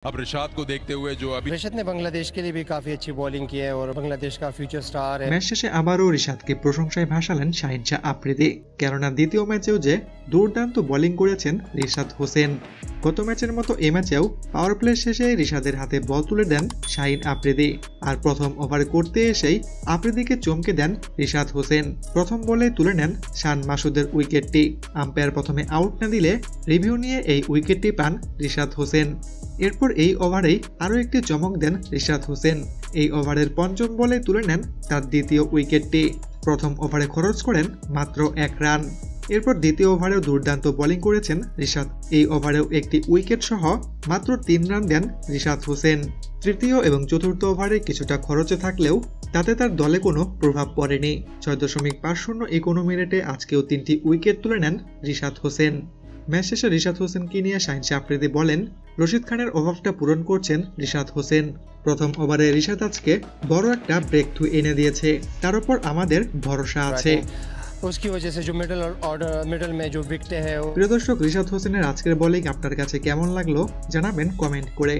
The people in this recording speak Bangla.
अब रिशाद को देखते हुए जो अभी रिशाद ने बांग्लादेश के लिए भी काफी अच्छी बॉलिंग की है और बांग्लादेश का फ्यूचर स्टार है। ম্যাচ শেষে আবারও রিশাদকে প্রশংসায় ভাসালেন শাহিন শাহ আফ্রিদি। কেননা দ্বিতীয় ম্যাচেও যে দুর্দান্ত বোলিং করেছেন রিশাদ হোসেন। গত ম্যাচের মতো এই ম্যাচেও পাওয়ার প্লে শেষে রিশাদের হাতে বল তুলে দেন শাহিন আফ্রিদি। আর প্রথম ওভার করতে এসেই আফ্রিদিকে চমকে দেন রিশাদ হোসেন। প্রথম বলে তুলে নেন শান মাসুদের উইকেটটি। আম্পায়ার প্রথমে আউট না দিলে রিভিউ নিয়ে এই উইকেটটি পান রিশাদ হোসেন। এরপর এই ওভারেই আরও একটি চমক দেন রিশাদ হোসেন। এই ওভারের পঞ্চম বলে তুলে নেন তার দ্বিতীয় উইকেটটি। প্রথম ওভারে খরচ করেন মাত্র 1 রান। এরপর দ্বিতীয় ওভারেও দুর্দান্ত বোলিং করেছেন রিশাদ। এই ওভারেও একটি উইকেট সহ মাত্র 3 রান দেন রিশাদ হোসেন। তৃতীয় এবং চতুর্থ ওভারে কিছুটা খরচে থাকলেও তাতে তার দলে কোনো প্রভাব পড়েনি। 6.50 ইকোনমি মিনিটে আজকেও 3টি উইকেট তুলে নেন রিশাদ হোসেন। ম্যাচ শেষে রিশাদ হোসেনকে নিয়ে শাহিন শাহ আফ্রিদি বলেন, রশিদ খানের অভাবটা পূরণ করছেন রিশাদ হোসেন। প্রথম ওভারে রিশাদ আজকে বড় একটা ব্রেক থ্রু এনে দিয়েছে, তার উপর আমাদের ভরসা আছে। उसकी वजह से जो मिडल में जो विकेट है। প্রিয় দর্শক, রিশাদ হোসেনের আজকের বোলিং আপনার কাছে কেমন লাগলো জানাবেন কমেন্ট করে।